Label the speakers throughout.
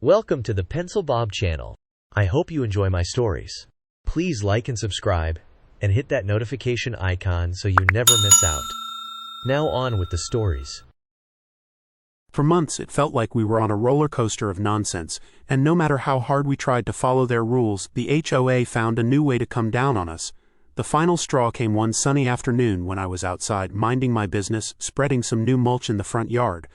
Speaker 1: Welcome to the Pencil Bob channel. I hope you enjoy my stories. Please like and subscribe, and hit that notification icon so you never miss out. Now on with the stories.
Speaker 2: For months it felt like we were on a roller coaster of nonsense, and no matter how hard we tried to follow their rules, the HOA found a new way to come down on us. The final straw came one sunny afternoon when I was outside minding my business, spreading some new mulch in the front yard.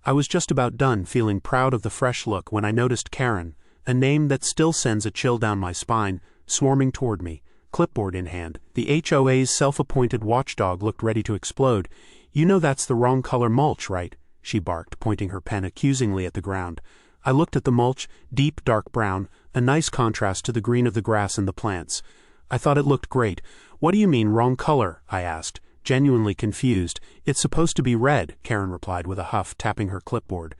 Speaker 2: I was just about done feeling proud of the fresh look when I noticed Karen, a name that still sends a chill down my spine, swarming toward me, clipboard in hand. The HOA's self-appointed watchdog looked ready to explode. "You know that's the wrong color mulch, right?" she barked, pointing her pen accusingly at the ground. I looked at the mulch, deep dark brown, a nice contrast to the green of the grass and the plants. I thought it looked great. "What do you mean, wrong color?" I asked, genuinely confused. "It's supposed to be red," Karen replied with a huff, tapping her clipboard.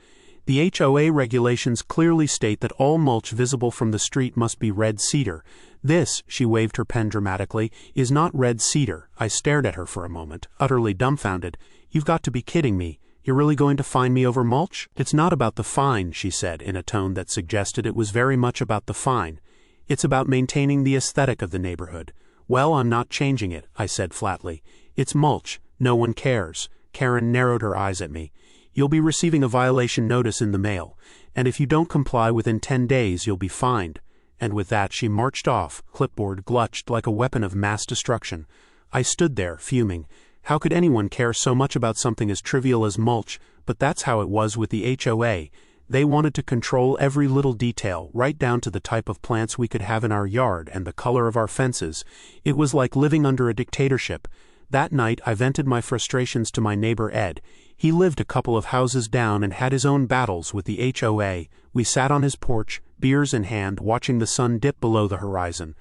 Speaker 2: "The HOA regulations clearly state that all mulch visible from the street must be red cedar. This," she waved her pen dramatically, "is not red cedar." I stared at her for a moment, utterly dumbfounded. "You've got to be kidding me. You're really going to fine me over mulch?" "It's not about the fine," she said in a tone that suggested it was very much about the fine. "It's about maintaining the aesthetic of the neighborhood." "Well, I'm not changing it," I said flatly. "It's mulch. No one cares." Karen narrowed her eyes at me. "You'll be receiving a violation notice in the mail, and if you don't comply within 10 days you'll be fined." And with that she marched off, clipboard clutched like a weapon of mass destruction. I stood there, fuming. How could anyone care so much about something as trivial as mulch? But that's how it was with the HOA. They wanted to control every little detail, right down to the type of plants we could have in our yard and the color of our fences. It was like living under a dictatorship. That night I vented my frustrations to my neighbor Ed. He lived a couple of houses down and had his own battles with the HOA. We sat on his porch, beers in hand, watching the sun dip below the horizon.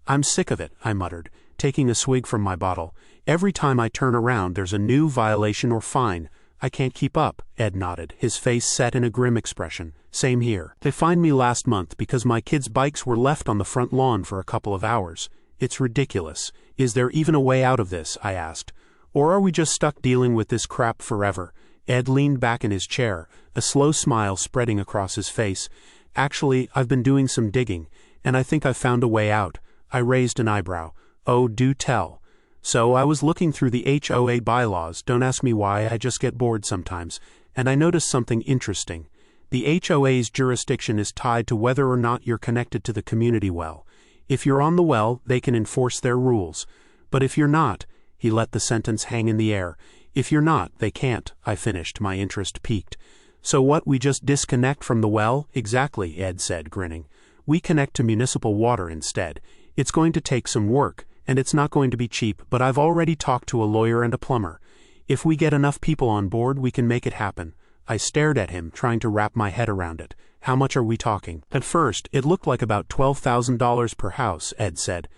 Speaker 2: "I'm sick of it," I muttered, taking a swig from my bottle. "Every time I turn around there's a new violation or fine. I can't keep up." Ed nodded, his face set in a grim expression. "Same here. They fined me last month because my kids' bikes were left on the front lawn for a couple of hours. It's ridiculous. Is there even a way out of this?" I asked. "Or are we just stuck dealing with this crap forever?" Ed leaned back in his chair, a slow smile spreading across his face. "Actually, I've been doing some digging, and I think I've found a way out." I raised an eyebrow. "Oh, do tell." "So I was looking through the HOA bylaws, don't ask me why, I just get bored sometimes, and I noticed something interesting. The HOA's jurisdiction is tied to whether or not you're connected to the community well. If you're on the well, they can enforce their rules. But if you're not," he let the sentence hang in the air. "If you're not, they can't," I finished, my interest piqued. "So what, we just disconnect from the well?" "Exactly," Ed said, grinning. "We connect to municipal water instead. It's going to take some work, and it's not going to be cheap, but I've already talked to a lawyer and a plumber. If we get enough people on board, we can make it happen." I stared at him, trying to wrap my head around it. "How much are we talking?" "At first, it looked like about $12,000 per house," Ed said.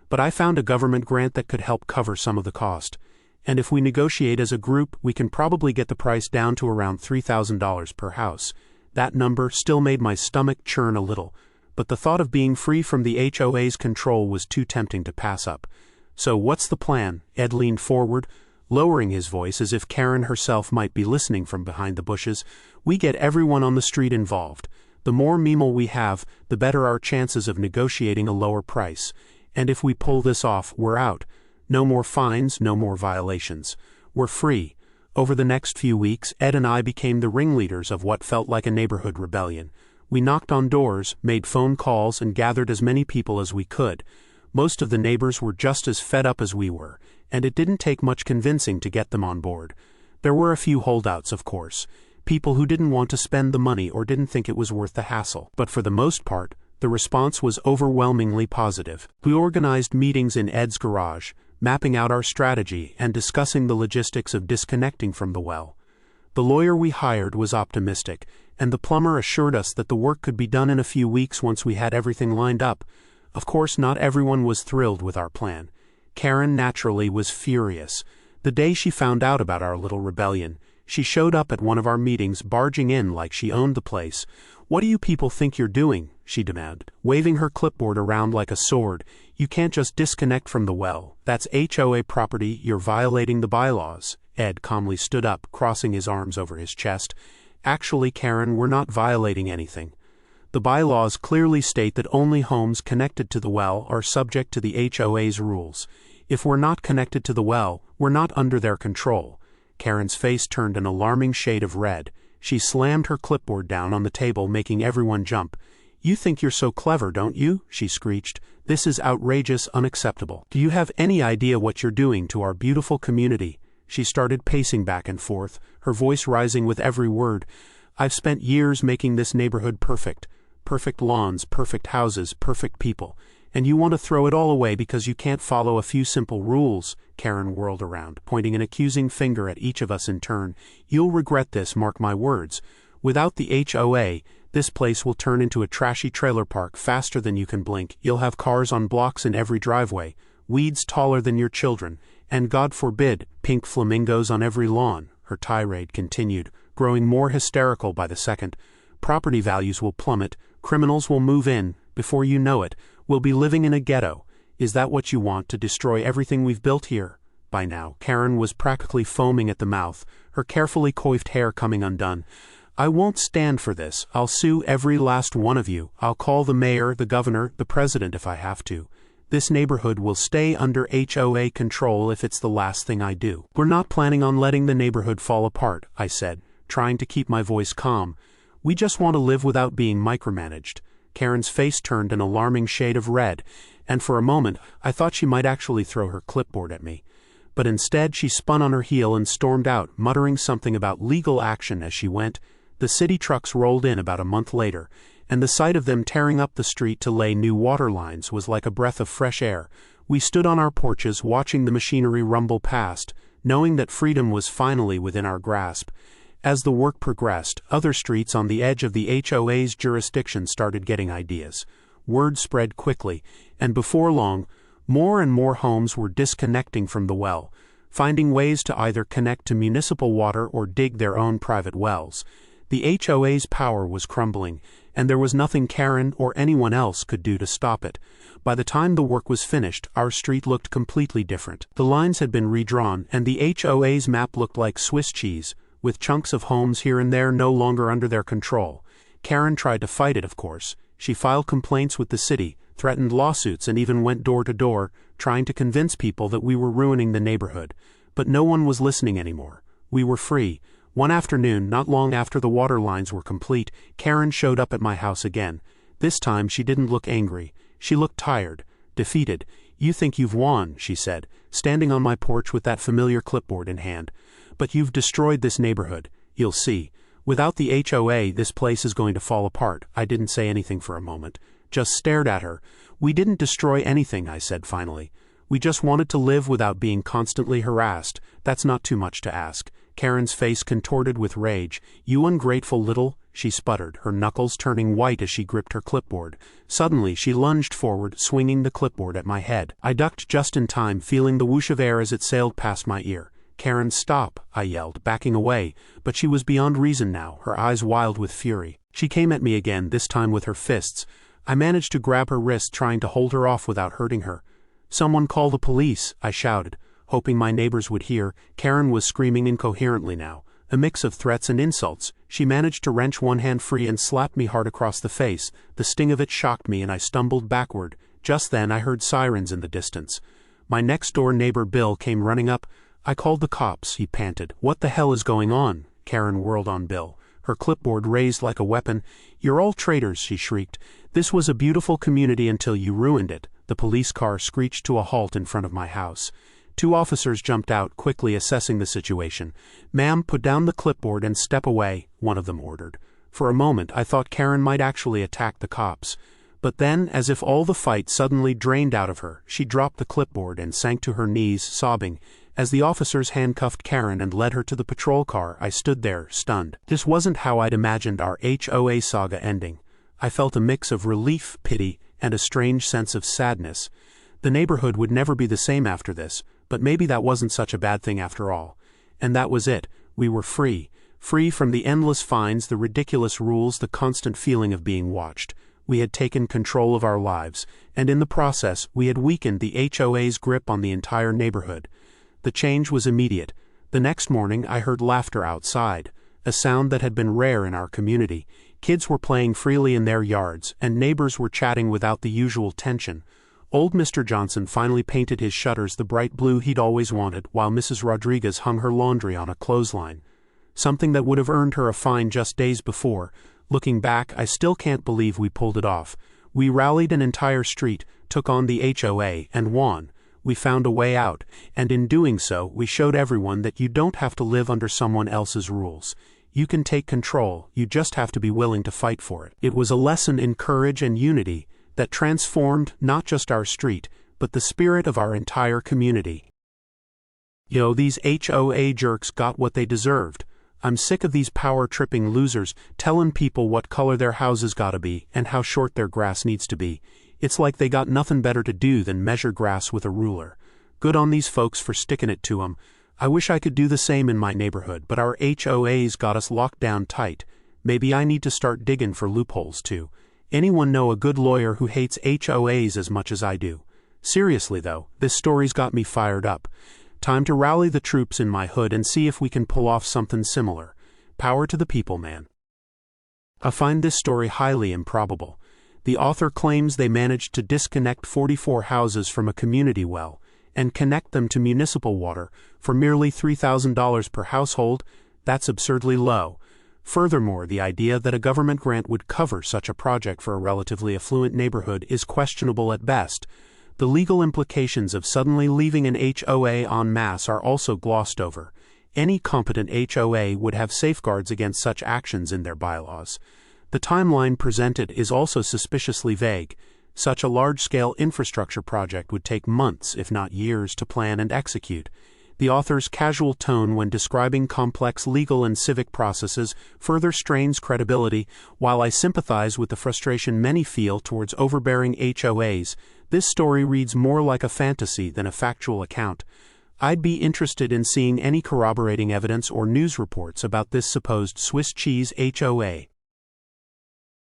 Speaker 2: "But I found a government grant that could help cover some of the cost. And if we negotiate as a group, we can probably get the price down to around $3,000 per house." That number still made my stomach churn a little, but the thought of being free from the HOA's control was too tempting to pass up. "So what's the plan?" Ed leaned forward, lowering his voice as if Karen herself might be listening from behind the bushes. "We get everyone on the street involved. The more memal we have, the better our chances of negotiating a lower price. And if we pull this off, we're out. No more fines, no more violations. We're free." Over the next few weeks, Ed and I became the ringleaders of what felt like a neighborhood rebellion. We knocked on doors, made phone calls, and gathered as many people as we could. Most of the neighbors were just as fed up as we were, and it didn't take much convincing to get them on board. There were a few holdouts, of course, people who didn't want to spend the money or didn't think it was worth the hassle. But for the most part, the response was overwhelmingly positive. We organized meetings in Ed's garage, mapping out our strategy and discussing the logistics of disconnecting from the well. The lawyer we hired was optimistic, and the plumber assured us that the work could be done in a few weeks once we had everything lined up. Of course, not everyone was thrilled with our plan. Karen naturally was furious. The day she found out about our little rebellion, she showed up at one of our meetings, barging in like she owned the place. "What do you people think you're doing?" she demanded, waving her clipboard around like a sword. "You can't just disconnect from the well. That's HOA property. You're violating the bylaws." Ed calmly stood up, crossing his arms over his chest. "Actually, Karen, we're not violating anything. The bylaws clearly state that only homes connected to the well are subject to the HOA's rules. If we're not connected to the well, we're not under their control. Karen's face turned an alarming shade of red. She slammed her clipboard down on the table, making everyone jump. "You think you're so clever, don't you?" she screeched. "This is outrageous, unacceptable. Do you have any idea what you're doing to our beautiful community?" She started pacing back and forth, her voice rising with every word. "I've spent years making this neighborhood perfect. Perfect lawns, perfect houses, perfect people. And you want to throw it all away because you can't follow a few simple rules?" Karen whirled around, pointing an accusing finger at each of us in turn. "You'll regret this, mark my words. Without the HOA, this place will turn into a trashy trailer park faster than you can blink. You'll have cars on blocks in every driveway, weeds taller than your children, and God forbid, pink flamingos on every lawn." Her tirade continued, growing more hysterical by the second. "Property values will plummet, criminals will move in, before you know it, we'll be living in a ghetto. Is that what you want, to destroy everything we've built here?" By now, Karen was practically foaming at the mouth, her carefully coiffed hair coming undone. "I won't stand for this. I'll sue every last one of you. I'll call the mayor, the governor, the president if I have to. This neighborhood will stay under HOA control if it's the last thing I do." "We're not planning on letting the neighborhood fall apart," I said, trying to keep my voice calm. "We just want to live without being micromanaged." Karen's face turned an alarming shade of red, and for a moment I thought she might actually throw her clipboard at me. But instead she spun on her heel and stormed out, muttering something about legal action as she went. The city trucks rolled in about a month later, and the sight of them tearing up the street to lay new water lines was like a breath of fresh air. We stood on our porches watching the machinery rumble past, knowing that freedom was finally within our grasp. As the work progressed, other streets on the edge of the HOA's jurisdiction started getting ideas. Word spread quickly, and before long, more and more homes were disconnecting from the well, finding ways to either connect to municipal water or dig their own private wells. The HOA's power was crumbling, and there was nothing Karen or anyone else could do to stop it. By the time the work was finished, our street looked completely different. The lines had been redrawn, and the HOA's map looked like Swiss cheese, with chunks of homes here and there no longer under their control. Karen tried to fight it, of course. She filed complaints with the city, threatened lawsuits, and even went door to door, trying to convince people that we were ruining the neighborhood. But no one was listening anymore. We were free. One afternoon, not long after the water lines were complete, Karen showed up at my house again. This time she didn't look angry. She looked tired, defeated. "You think you've won," she said, standing on my porch with that familiar clipboard in hand. "But you've destroyed this neighborhood. You'll see. Without the HOA, this place is going to fall apart." I didn't say anything for a moment, just stared at her. "We didn't destroy anything," I said finally. "We just wanted to live without being constantly harassed. That's not too much to ask." Karen's face contorted with rage. "You ungrateful little," she sputtered, her knuckles turning white as she gripped her clipboard. Suddenly, she lunged forward, swinging the clipboard at my head. I ducked just in time, feeling the whoosh of air as it sailed past my ear. "Karen, stop," I yelled, backing away, but she was beyond reason now, her eyes wild with fury. She came at me again, this time with her fists. I managed to grab her wrist, trying to hold her off without hurting her. "Someone call the police," I shouted, hoping my neighbors would hear. Karen was screaming incoherently now, a mix of threats and insults. She managed to wrench one hand free and slapped me hard across the face. The sting of it shocked me and I stumbled backward. Just then I heard sirens in the distance. My next-door neighbor Bill came running up. "I called the cops," he panted. "What the hell is going on?" Karen whirled on Bill, her clipboard raised like a weapon. "You're all traitors," she shrieked. "This was a beautiful community until you ruined it." The police car screeched to a halt in front of my house. 2 officers jumped out, quickly assessing the situation. "Ma'am, put down the clipboard and step away," one of them ordered. For a moment, I thought Karen might actually attack the cops. But then, as if all the fight suddenly drained out of her, she dropped the clipboard and sank to her knees, sobbing. As the officers handcuffed Karen and led her to the patrol car, I stood there, stunned. This wasn't how I'd imagined our HOA saga ending. I felt a mix of relief, pity, and a strange sense of sadness. The neighborhood would never be the same after this, but maybe that wasn't such a bad thing after all. And that was it. We were free. Free from the endless fines, the ridiculous rules, the constant feeling of being watched. We had taken control of our lives, and in the process, we had weakened the HOA's grip on the entire neighborhood. The change was immediate. The next morning, I heard laughter outside, a sound that had been rare in our community. Kids were playing freely in their yards, and neighbors were chatting without the usual tension. Old Mr. Johnson finally painted his shutters the bright blue he'd always wanted, while Mrs. Rodriguez hung her laundry on a clothesline. Something that would have earned her a fine just days before. Looking back, I still can't believe we pulled it off. We rallied an entire street, took on the HOA, and won. We found a way out, and in doing so, we showed everyone that you don't have to live under someone else's rules. You can take control, you just have to be willing to fight for it. It was a lesson in courage and unity that transformed not just our street, but the spirit of our entire community. Yo, these HOA jerks got what they deserved. I'm sick of these power-tripping losers telling people what color their houses gotta be and how short their grass needs to be. It's like they got nothing better to do than measure grass with a ruler. Good on these folks for sticking it to 'em. I wish I could do the same in my neighborhood, but our HOAs got us locked down tight. Maybe I need to start digging for loopholes too. Anyone know a good lawyer who hates HOAs as much as I do? Seriously though, this story's got me fired up. Time to rally the troops in my hood and see if we can pull off something similar. Power to the people, man. I find this story highly improbable. The author claims they managed to disconnect 44 houses from a community well and connect them to municipal water for merely $3,000 per household. That's absurdly low. Furthermore, the idea that a government grant would cover such a project for a relatively affluent neighborhood is questionable at best. The legal implications of suddenly leaving an HOA en masse are also glossed over. Any competent HOA would have safeguards against such actions in their bylaws. The timeline presented is also suspiciously vague. Such a large-scale infrastructure project would take months, if not years, to plan and execute. The author's casual tone when describing complex legal and civic processes further strains credibility. While I sympathize with the frustration many feel towards overbearing HOAs, this story reads more like a fantasy than a factual account. I'd be interested in seeing any corroborating evidence or news reports about this supposed Swiss cheese HOA.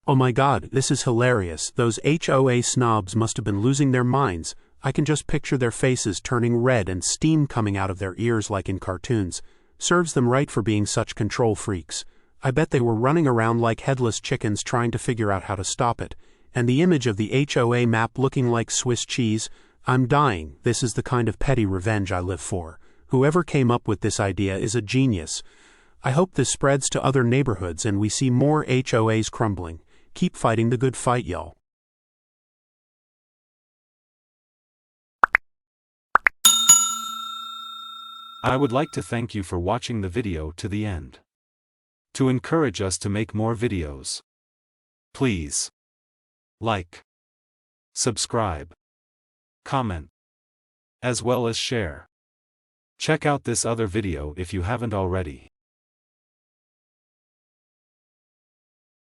Speaker 2: Oh my God, this is hilarious. Those HOA snobs must have been losing their minds. I can just picture their faces turning red and steam coming out of their ears like in cartoons. Serves them right for being such control freaks. I bet they were running around like headless chickens trying to figure out how to stop it. And the image of the HOA map looking like Swiss cheese, I'm dying. This is the kind of petty revenge I live for. Whoever came up with this idea is a genius. I hope this spreads to other neighborhoods and we see more HOAs crumbling. Keep fighting the good fight, y'all.
Speaker 3: I would like to thank you for watching the video to the end. To encourage us to make more videos, please like, subscribe, comment, as well as share. Check out this other video if you haven't already.